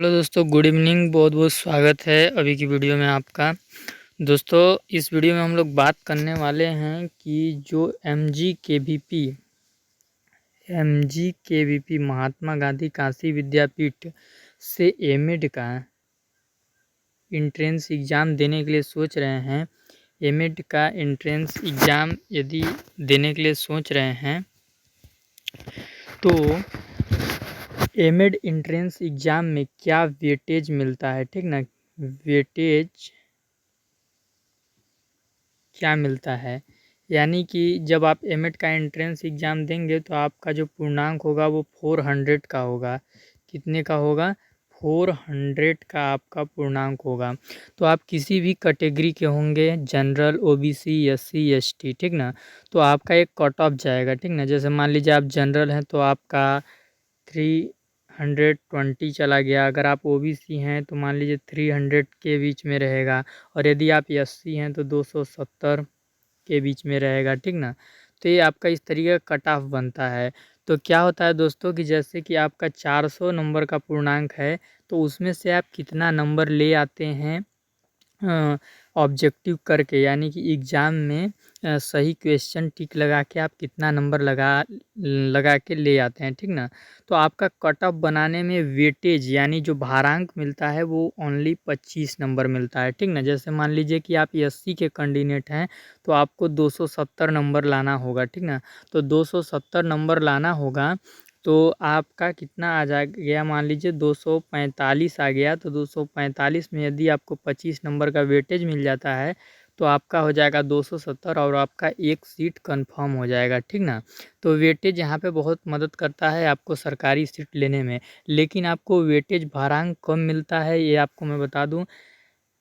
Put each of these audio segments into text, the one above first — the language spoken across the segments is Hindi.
हेलो दोस्तों, गुड इवनिंग। बहुत बहुत स्वागत है अभी की वीडियो में आपका। दोस्तों, इस वीडियो में हम लोग बात करने वाले हैं कि जो एमजी केवीपी महात्मा गांधी काशी विद्यापीठ से एमएड का एंट्रेंस एग्ज़ाम देने के लिए सोच रहे हैं। एमएड का एंट्रेंस एग्ज़ाम यदि देने के लिए सोच रहे हैं तो एमएड एंट्रेंस एग्ज़ाम में क्या वेटेज मिलता है, ठीक ना। वेटेज क्या मिलता है, यानी कि जब आप एमएड का एंट्रेंस एग्ज़ाम देंगे तो आपका जो पूर्णांक होगा वो 400 का होगा। कितने का होगा? 400 का आपका पूर्णांक होगा। तो आप किसी भी कैटेगरी के होंगे, जनरल, ओबीसी, एससी, एसटी, ठीक ना, तो आपका एक कट ऑफ जाएगा, ठीक ना। जैसे मान लीजिए आप जनरल हैं तो आपका 320 चला गया। अगर आप ओबीसी हैं तो मान लीजिए 300 के बीच में रहेगा, और यदि आप एससी हैं तो 270 के बीच में रहेगा, ठीक ना। तो ये आपका इस तरीके का कट ऑफ बनता है। तो क्या होता है दोस्तों कि जैसे कि आपका 400 नंबर का पूर्णांक है, तो उसमें से आप कितना नंबर ले आते हैं ऑब्जेक्टिव करके, यानी कि एग्ज़ाम में सही क्वेश्चन टिक लगा के आप कितना नंबर लगा के ले आते हैं, ठीक ना। तो आपका कट ऑफ बनाने में वेटेज यानी जो भारांक मिलता है वो ओनली 25 नंबर मिलता है, ठीक ना। जैसे मान लीजिए कि आप एससी के कैंडिडेट हैं तो आपको 270 नंबर लाना होगा, ठीक ना। तो 270 नंबर लाना होगा तो आपका कितना आ जा गया, मान लीजिए 245 आ गया। तो 245 में यदि आपको 25 नंबर का वेटेज मिल जाता है तो आपका हो जाएगा 270 और आपका एक सीट कंफर्म हो जाएगा, ठीक ना। तो वेटेज यहाँ पे बहुत मदद करता है आपको सरकारी सीट लेने में। लेकिन आपको वेटेज भारांक कम मिलता है, ये आपको मैं बता दूँ।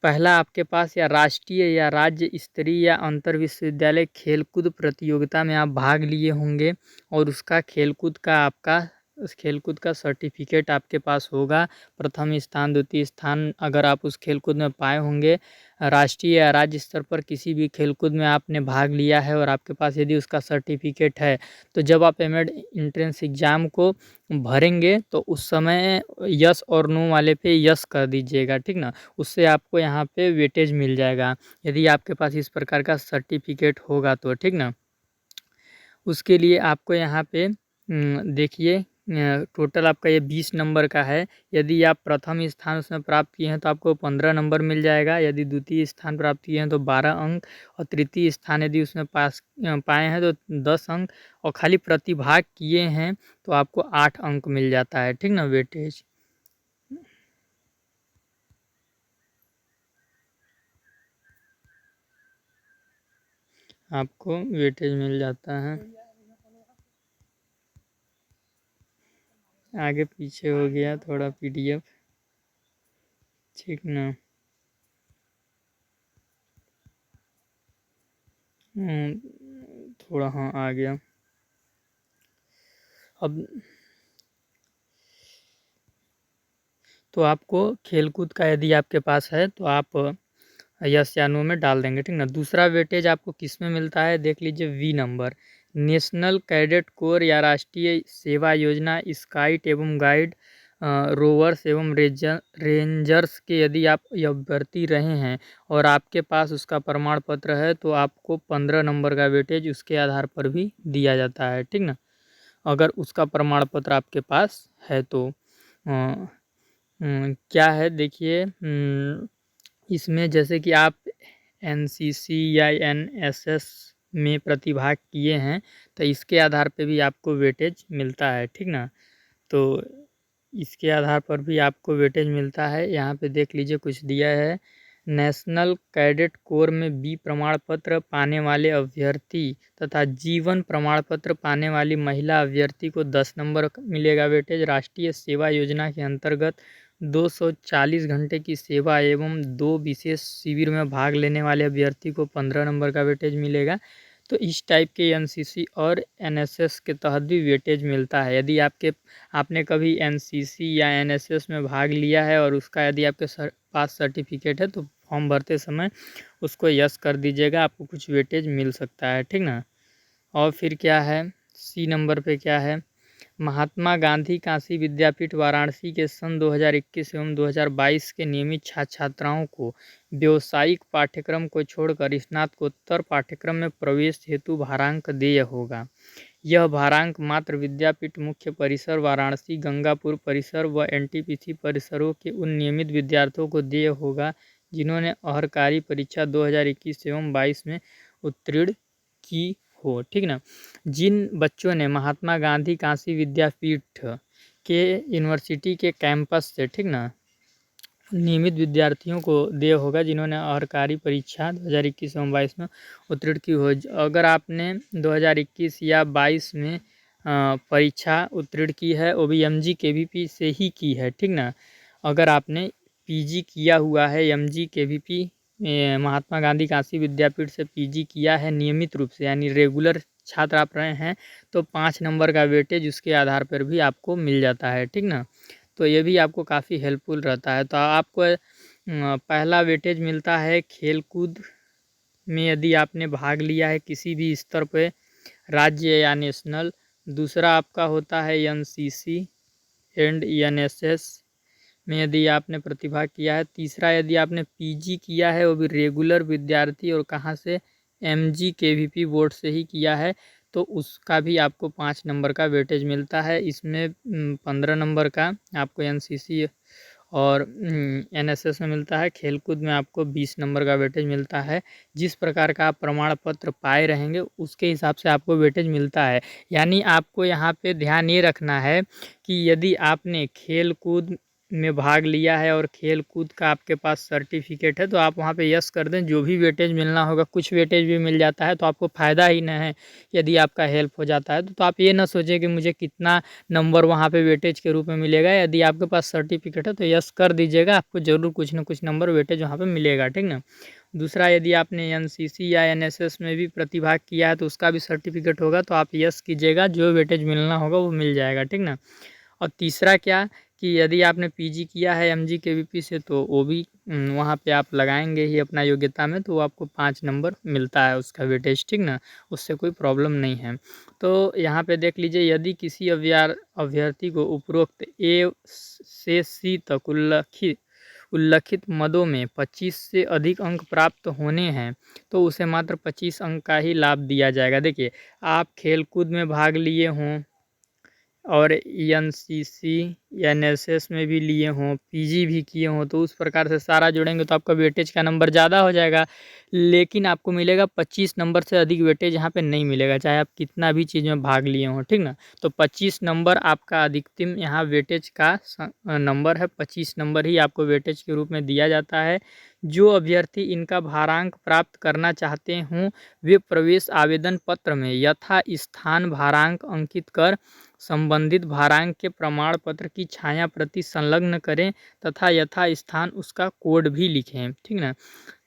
पहला आपके पास या राष्ट्रीय या राज्य स्तरीय या अंतर विश्वविद्यालय खेलकूद प्रतियोगिता में आप भाग लिए होंगे, और उसका खेलकूद का आपका उस खेलकूद का सर्टिफिकेट आपके पास होगा। प्रथम स्थान, द्वितीय स्थान अगर आप उस खेलकूद में पाए होंगे, राष्ट्रीय या राज्य स्तर पर किसी भी खेलकूद में आपने भाग लिया है और आपके पास यदि उसका सर्टिफिकेट है, तो जब आप एमएड एंट्रेंस एग्ज़ाम को भरेंगे तो उस समय यस और नो वाले पे यस कर दीजिएगा, ठीक ना। उससे आपको यहाँ पे वेटेज मिल जाएगा, यदि आपके पास इस प्रकार का सर्टिफिकेट होगा तो, ठीक ना। उसके लिए आपको यहाँ पे देखिए, टोटल आपका ये 20 नंबर का है। यदि आप प्रथम स्थान उसमें प्राप्त किए हैं तो आपको 15 नंबर मिल जाएगा। यदि द्वितीय स्थान प्राप्त किए हैं तो 12 अंक, और तृतीय स्थान यदि उसमें पाए हैं तो 10 अंक, और खाली प्रतिभाग किए हैं तो आपको 8 अंक मिल जाता है, ठीक ना, वेटेज। आपको वेटेज मिल जाता है। आगे पीछे हो गया थोड़ा पीडीएफ, ठीक ना। थोड़ा हाँ आ गया। अब तो आपको खेलकूद का यदि आपके पास है तो आप यस या नो में डाल देंगे, ठीक ना। दूसरा वेटेज आपको किस में मिलता है, देख लीजिए, V number. National cadet corps या राष्ट्रीय सेवा योजना, स्काउट एवं गाइड, रोवर्स एवं रेंजर्स के यदि आप अभ्यर्थी रहे हैं और आपके पास उसका प्रमाण पत्र है तो आपको 15 नंबर का वेटेज उसके आधार पर भी दिया जाता है, ठीक ना, अगर उसका प्रमाण पत्र आपके पास है तो। क्या है देखिए, इसमें जैसे कि आप एनसीसी या एनएसएस में प्रतिभाग किए हैं तो इसके आधार पे भी आपको वेटेज मिलता है, ठीक ना। तो इसके आधार पर भी आपको वेटेज मिलता है। यहाँ पे देख लीजिए, कुछ दिया है। नेशनल कैडेट कोर में बी प्रमाण पत्र पाने वाले अभ्यर्थी तथा जीवन प्रमाण पत्र पाने वाली महिला अभ्यर्थी को 10 नंबर मिलेगा वेटेज। राष्ट्रीय सेवा योजना के अंतर्गत 240 घंटे की सेवा एवं 2 विशेष शिविर में भाग लेने वाले अभ्यर्थी को 15 नंबर का वेटेज मिलेगा। तो इस टाइप के एनसीसी और एनएसएस के तहत भी वेटेज मिलता है। यदि आपने कभी एनसीसी या एनएसएस में भाग लिया है और उसका यदि आपके पास सर्टिफिकेट है तो फॉर्म भरते समय उसको यस कर दीजिएगा, आपको कुछ वेटेज मिल सकता है, ठीक ना। और फिर क्या है, सी नंबर पे क्या है, महात्मा गांधी काशी विद्यापीठ वाराणसी के सन 2021 एवं 2022 के नियमित छात्र-छात्राओं को व्यावसायिक पाठ्यक्रम को छोड़कर स्नातकोत्तर पाठ्यक्रम में प्रवेश हेतु भारांक देय होगा। यह भारांक मात्र विद्यापीठ मुख्य परिसर वाराणसी, गंगापुर परिसर व एनटीपीसी परिसरों के उन नियमित विद्यार्थियों को देय होगा जिन्होंने अर्हकारी परीक्षा 2021 एवं 22 में उत्तीर्ण की हो। ठीक ना। जिन बच्चों ने महात्मा गांधी काशी विद्यापीठ के यूनिवर्सिटी के कैंपस से, ठीक ना, नियमित विद्यार्थियों को देय होगा जिन्होंने अर्हकारी परीक्षा 2021 एवं 22 में उत्तीर्ण की हो। अगर आपने 2021 या 22 में परीक्षा उत्तीर्ण की है, वो भी एमजी केवीपी से ही की है, ठीक ना। अगर आपने पीजी किया हुआ है एमजी केवीपी महात्मा गांधी काशी विद्यापीठ से पीजी किया है नियमित रूप से, यानी रेगुलर छात्र आप रहे हैं, तो 5 नंबर का वेटेज उसके आधार पर भी आपको मिल जाता है, ठीक ना। तो ये भी आपको काफ़ी हेल्पफुल रहता है। तो आपको पहला वेटेज मिलता है खेलकूद में यदि आपने भाग लिया है किसी भी स्तर पे, राज्य या नेशनल। दूसरा आपका होता है एनसीसी एंड एनएसएस में यदि आपने प्रतिभाग किया है। तीसरा यदि आपने पीजी किया है, वो भी रेगुलर विद्यार्थी और कहाँ से, एमजी केवीपी बोर्ड से ही किया है, तो उसका भी आपको 5 नंबर का वेटेज मिलता है। इसमें 15 नंबर का आपको एनसीसी और एनएसएस में मिलता है। खेलकूद में आपको 20 नंबर का वेटेज मिलता है। जिस प्रकार का आप प्रमाण पत्र पाए रहेंगे उसके हिसाब से आपको वेटेज मिलता है। यानी आपको यहाँ पे ध्यान ये रखना है कि यदि आपने खेलकूद में भाग लिया है और खेल कूद का आपके पास सर्टिफिकेट है, तो आप वहाँ पे यस कर दें। जो भी वेटेज मिलना होगा, कुछ वेटेज भी मिल जाता है तो आपको फ़ायदा ही न है यदि आपका हेल्प हो जाता है तो आप ये ना सोचें कि मुझे कितना नंबर वहाँ पे वेटेज के रूप में मिलेगा। यदि आपके पास सर्टिफिकेट है तो यस कर दीजिएगा, आपको ज़रूर कुछ ना कुछ नंबर वेटेज वहाँ पर मिलेगा, ठीक ना। दूसरा, यदि आपने एनसीसी या एनएसएस में भी प्रतिभाग किया है तो उसका भी सर्टिफिकेट होगा, तो आप यस कीजिएगा, जो वेटेज मिलना होगा वो मिल जाएगा, ठीक ना। और तीसरा क्या कि यदि आपने पीजी किया है एमजी केवीपी से, तो वो भी वहाँ पे आप लगाएंगे ही अपना योग्यता में, तो आपको 5 नंबर मिलता है उसका वेटेज, ठीक ना। उससे कोई प्रॉब्लम नहीं है। तो यहाँ पे देख लीजिए, यदि किसी अभ्यर्थी को उपरोक्त ए से सी तक उल्लिखित मदों में 25 से अधिक अंक प्राप्त होने हैं तो उसे मात्र 25 अंक का ही लाभ दिया जाएगा। देखिए, आप खेलकूद में भाग लिए हों और एनसीसी एनएसएस में भी लिए हों, पीजी भी किए हों, तो उस प्रकार से सारा जोड़ेंगे तो आपका वेटेज का नंबर ज़्यादा हो जाएगा। लेकिन आपको मिलेगा 25 नंबर से अधिक वेटेज यहाँ पे नहीं मिलेगा, चाहे आप कितना भी चीज़ में भाग लिए हों, ठीक ना। तो 25 नंबर आपका अधिकतम यहाँ वेटेज का नंबर है। 25 नंबर ही आपको वेटेज के रूप में दिया जाता है। जो अभ्यर्थी इनका भारांक प्राप्त करना चाहते हों, वे प्रवेश आवेदन पत्र में यथा स्थान भारांक अंकित कर संबंधित भारांक के प्रमाण पत्र की छाया प्रति संलग्न करें तथा यथा स्थान उसका कोड भी लिखें, ठीक ना।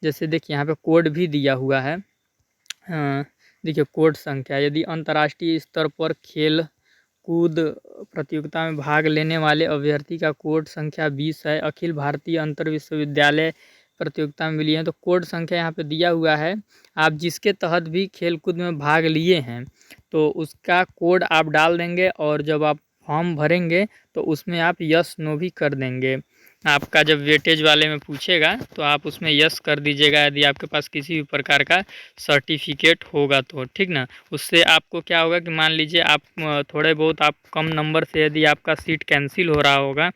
जैसे देखिए, यहाँ पे कोड भी दिया हुआ है। देखिए, कोड संख्या, यदि अंतर्राष्ट्रीय स्तर पर खेल कूद प्रतियोगिता में भाग लेने वाले अभ्यर्थी का कोड संख्या 20 है, अखिल भारतीय अंतर विश्वविद्यालय प्रतियोगिता में मिली है, तो कोड संख्या यहाँ पे दिया हुआ है। आप जिसके तहत भी खेलकूद में भाग लिए हैं तो उसका कोड आप डाल देंगे, और जब आप फॉर्म भरेंगे तो उसमें आप यस नो भी कर देंगे। आपका जब वेटेज वाले में पूछेगा तो आप उसमें यस कर दीजिएगा, यदि आपके पास किसी भी प्रकार का सर्टिफिकेट होगा तो, ठीक ना। उससे आपको क्या होगा कि मान लीजिए आप थोड़े बहुत आप कम नंबर से यदि आपका सीट कैंसिल हो रहा होगा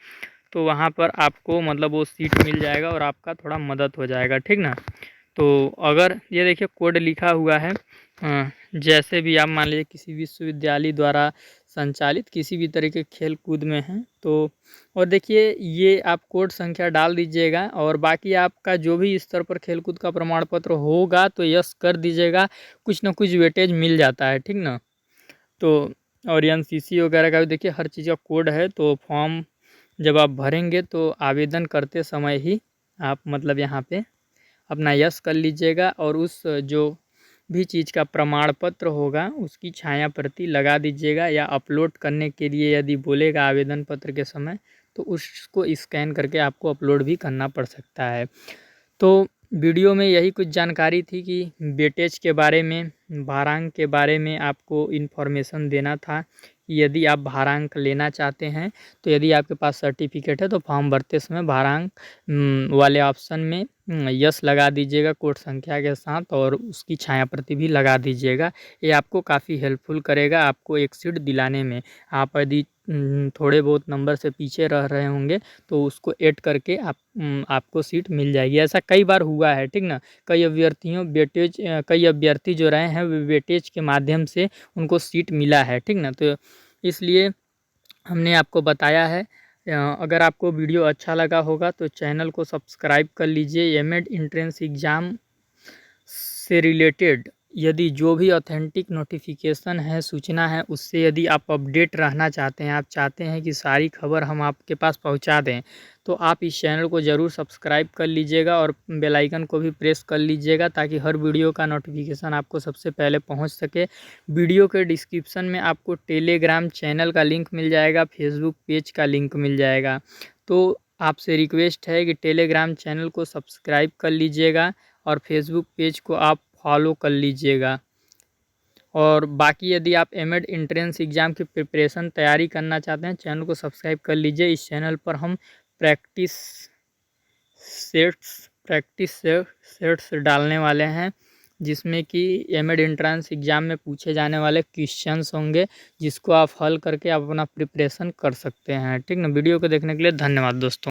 तो वहाँ पर आपको मतलब वो सीट मिल जाएगा और आपका थोड़ा मदद हो जाएगा, ठीक ना। तो अगर ये देखिए कोड लिखा हुआ है, जैसे भी आप मान लीजिए किसी विश्वविद्यालय द्वारा संचालित किसी भी तरह के खेल कूद में हैं तो, और देखिए ये आप कोड संख्या डाल दीजिएगा, और बाकी आपका जो भी स्तर पर खेलकूद का प्रमाण पत्र होगा तो यस कर दीजिएगा, कुछ ना कुछ वेटेज मिल जाता है, ठीक ना। तो और एनसीसी वगैरह का भी देखिए हर चीज़ का कोड है। तो फॉर्म जब आप भरेंगे तो आवेदन करते समय ही आप मतलब यहाँ पे अपना यस कर लीजिएगा, और उस जो भी चीज़ का प्रमाण पत्र होगा उसकी छाया प्रति लगा दीजिएगा, या अपलोड करने के लिए यदि बोलेगा आवेदन पत्र के समय तो उसको स्कैन करके आपको अपलोड भी करना पड़ सकता है। तो वीडियो में यही कुछ जानकारी थी कि वेटेज के बारे में, भारांक के बारे में आपको इन्फॉर्मेशन देना था यदि आप भारांक लेना चाहते हैं, तो यदि आपके पास सर्टिफिकेट है तो फॉर्म भरते समय भारांक वाले ऑप्शन में यस लगा दीजिएगा कोड संख्या के साथ, और उसकी छायाप्रति भी लगा दीजिएगा। ये आपको काफ़ी हेल्पफुल करेगा आपको एक सीट दिलाने में। आप यदि थोड़े बहुत नंबर से पीछे रह रहे होंगे तो उसको ऐड करके आपको सीट मिल जाएगी। ऐसा कई बार हुआ है, ठीक ना। कई अभ्यर्थी जो रहे हैं वो वेटेज के माध्यम से उनको सीट मिला है, ठीक ना। तो इसलिए हमने आपको बताया है। अगर आपको वीडियो अच्छा लगा होगा तो चैनल को सब्सक्राइब कर लीजिए। एमएड एंट्रेंस एग्ज़ाम से रिलेटेड यदि जो भी ऑथेंटिक नोटिफिकेशन है, सूचना है, उससे यदि आप अपडेट रहना चाहते हैं, आप चाहते हैं कि सारी खबर हम आपके पास पहुंचा दें, तो आप इस चैनल को ज़रूर सब्सक्राइब कर लीजिएगा और बेल आइकन को भी प्रेस कर लीजिएगा, ताकि हर वीडियो का नोटिफिकेशन आपको सबसे पहले पहुंच सके। वीडियो के डिस्क्रिप्शन में आपको टेलीग्राम चैनल का लिंक मिल जाएगा, फेसबुक पेज का लिंक मिल जाएगा। तो आपसे रिक्वेस्ट है कि टेलीग्राम चैनल को सब्सक्राइब कर लीजिएगा और फेसबुक पेज को आप फॉलो कर लीजिएगा। और बाकी यदि आप एमएड एंट्रेंस एग्ज़ाम की प्रिपरेशन तैयारी करना चाहते हैं, चैनल को सब्सक्राइब कर लीजिए। इस चैनल पर हम प्रैक्टिस सेट्स डालने वाले हैं, जिसमें कि एमएड एंट्रेंस एग्ज़ाम में पूछे जाने वाले क्वेश्चंस होंगे, जिसको आप हल करके आप अपना प्रिपरेशन कर सकते हैं, ठीक ना। वीडियो को देखने के लिए धन्यवाद दोस्तों।